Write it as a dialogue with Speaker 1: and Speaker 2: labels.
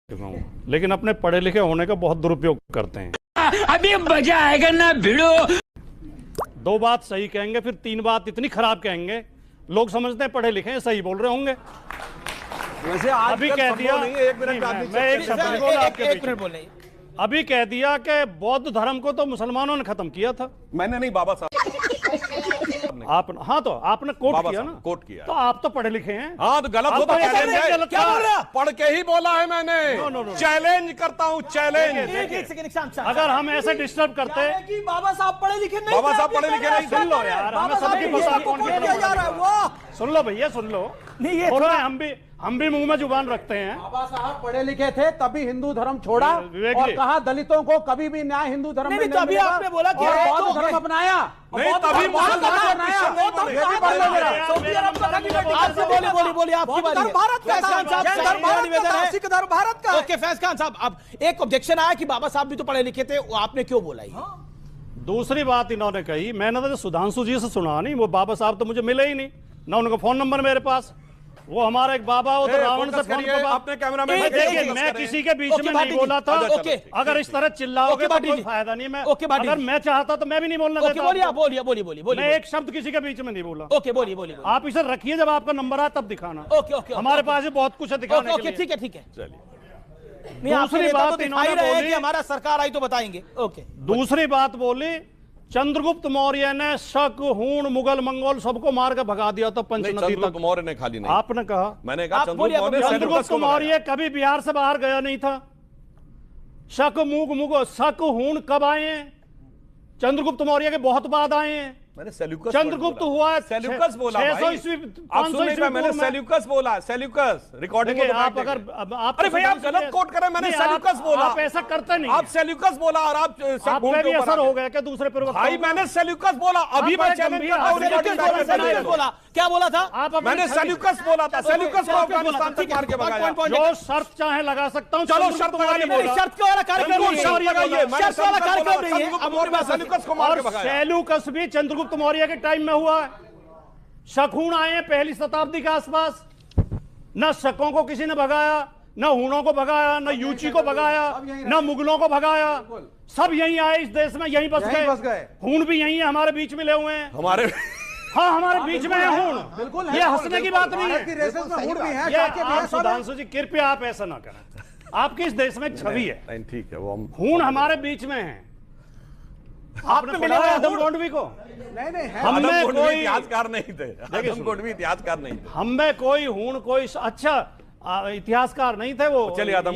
Speaker 1: लेकिन अपने पढ़े लिखे होने का बहुत दुरुपयोग करते हैं।
Speaker 2: अभी मजा आएगा ना भिड़ो।
Speaker 1: दो बात सही कहेंगे फिर तीन बात इतनी खराब कहेंगे, लोग समझते हैं पढ़े लिखे हैं, सही बोल रहे होंगे।
Speaker 3: वैसे आज
Speaker 1: अभी कह दिया, अभी कह दिया कि बौद्ध धर्म को तो मुसलमानों ने खत्म किया था।
Speaker 3: मैंने नहीं, बाबा साहब
Speaker 1: आप हाँ तो आपने कोट किया ना,
Speaker 3: कोट किया।
Speaker 1: तो आप तो पढ़े लिखे हैं।
Speaker 3: हाँ तो गलत हो तो
Speaker 1: गलत
Speaker 3: क्या बोल रहे? पढ़ के ही बोला है मैंने। चैलेंज करता हूँ, चैलेंज।
Speaker 1: अगर हम ऐसे डिस्टर्ब करते
Speaker 4: कि बाबा साहब पढ़े लिखे नहीं,
Speaker 3: बाबा साहब पढ़े लिखे नहीं,
Speaker 1: सुन लो यार, हमें सबकी फंसा कौन किया जा रहा है वो सुन लो भैया, सुन लो।
Speaker 4: नहीं ये
Speaker 1: थोड़ा हम भी मुंह में जुबान रखते हैं।
Speaker 5: बाबा साहब पढ़े लिखे थे तभी हिंदू धर्म छोड़ा
Speaker 1: विवेक
Speaker 5: और
Speaker 1: जी।
Speaker 5: कहा दलितों को कभी भी न्याय हिंदू धर्म में
Speaker 4: नहीं,
Speaker 5: नहीं
Speaker 4: तभी
Speaker 5: मिलेगा
Speaker 4: आपने बोला कि
Speaker 5: और
Speaker 4: तो
Speaker 5: बौद्ध धर्म अपनाया।
Speaker 3: नहीं तभी
Speaker 4: बोलिए आपकी बारी है।
Speaker 5: भारत का
Speaker 4: फैज खान साहब, मेरा निवेदन है।
Speaker 5: सिख धर्म भारत का।
Speaker 4: ओके फैज खान साहब, अब एक ऑब्जेक्शन आया कि बाबा साहब भी तो पढ़े लिखे थे, वो आपने क्यों बोला ये?
Speaker 1: दूसरी बात इन्होंने कही, मैंने तो सुधांशु जी से सुना नहीं, वो बाबा साहब तो मुझे मिले ही नहीं ना, उनका फोन नंबर मेरे पास। वो हमारा एक बाबा हो तो रावण से फोन पे बात।
Speaker 3: अपने कैमरा में
Speaker 1: देखिए, मैं किसी के बीच में नहीं बोला था। अगर इस तरह चिल्लाओगे तो कोई फायदा नहीं। मैं अगर मैं चाहता तो मैं भी नहीं बोलना देता।
Speaker 4: बोलिए
Speaker 1: मैं एक शब्द किसी के बीच में नहीं बोला।
Speaker 4: ओके बोलिए
Speaker 1: आप इसे रखिए, जब आपका नंबर आए तब दिखाना।
Speaker 4: ओके
Speaker 1: हमारे पास ही बहुत कुछ है दिखाने के लिए।
Speaker 4: ठीक है।
Speaker 1: चलिए, दूसरी बात इन्होंने बोली,
Speaker 4: हमारा सरकार आई तो बताएंगे। ओके,
Speaker 1: दूसरी बात बोली, चंद्रगुप्त मौर्य ने शक, हूण, मुगल, मंगोल सबको मार के भगा दिया था पंचनदी तक।
Speaker 3: मौर्य ने खाली नहीं,
Speaker 1: आपने कहा।
Speaker 3: मैंने कहा
Speaker 1: चंद्रगुप्त मौर्य कभी बिहार से बाहर गया नहीं था। शक, शक, हूण कब आए हैं? चंद्रगुप्त मौर्य के बहुत बाद आए हैं।
Speaker 3: मैंने सेल्यूकस
Speaker 1: चंद्रगुप्त हुआ है
Speaker 3: सेल्यूकस बोला भाई।
Speaker 1: 600 ईस्वी,
Speaker 3: आप सुन नहीं पाए, मैंने सेल्यूकस बोला, सेल्यूकस रिकॉर्डिंग को
Speaker 1: आप अगर आप
Speaker 3: अरे भाई आप गलत कोट कर रहे हैं, मैंने सेल्यूकस बोला।
Speaker 1: आप ऐसा करते नहीं,
Speaker 3: आप सेल्यूकस बोला और आप
Speaker 1: पे भी असर हो गया क्या दूसरे पर?
Speaker 3: भाई मैंने सेल्यूकस बोला, अभी मैं चैलेंज करता हूं।
Speaker 4: क्या बोला था?
Speaker 3: मैंने सेल्यूकस बोला था, सेल्यूकस को अफगानिस्तान तक मार के भगाया।
Speaker 1: जो शर्त चाहे लगा सकता हूं।
Speaker 3: चलो शर्त लगाइए,
Speaker 4: शर्त वाला कार्यक्रम नहीं है।
Speaker 3: सेल्यूकस को मार के भगाया।
Speaker 1: सेल्यूकस भी चंद्रगुप्त मौर्य के टाइम में हुआ है। शकहूण आए हैं पहली शताब्दी के आसपास। न शकों को किसी ने भगाया, न हूणों को भगाया, न यूची को भगाया, न मुगलों को भगाया। सब यहीं आए इस देश में, यहीं बस गए। हूण भी यहीं है, हमारे बीच में ले हुए हैं।
Speaker 3: हमारे
Speaker 1: हाँ, हमारे बीच में है हूण।
Speaker 5: बिल्कुल,
Speaker 1: ये हंसने की बात नहीं है। सुधांशु जी कृपया आप ऐसा ना करें, आपकी इस देश में एक छवि है।
Speaker 3: ठीक है, वो
Speaker 1: हूण हमारे बीच में है। आपने पढ़ा है आदमगोंडवी को?
Speaker 5: नहीं
Speaker 3: हमें कोई इतिहासकार नहीं थे, आदमगोंडवी इतिहासकार नहीं थे।
Speaker 1: हम में कोई हूण, कोई अच्छा इतिहासकार नहीं थे वो।
Speaker 3: चलिए आदम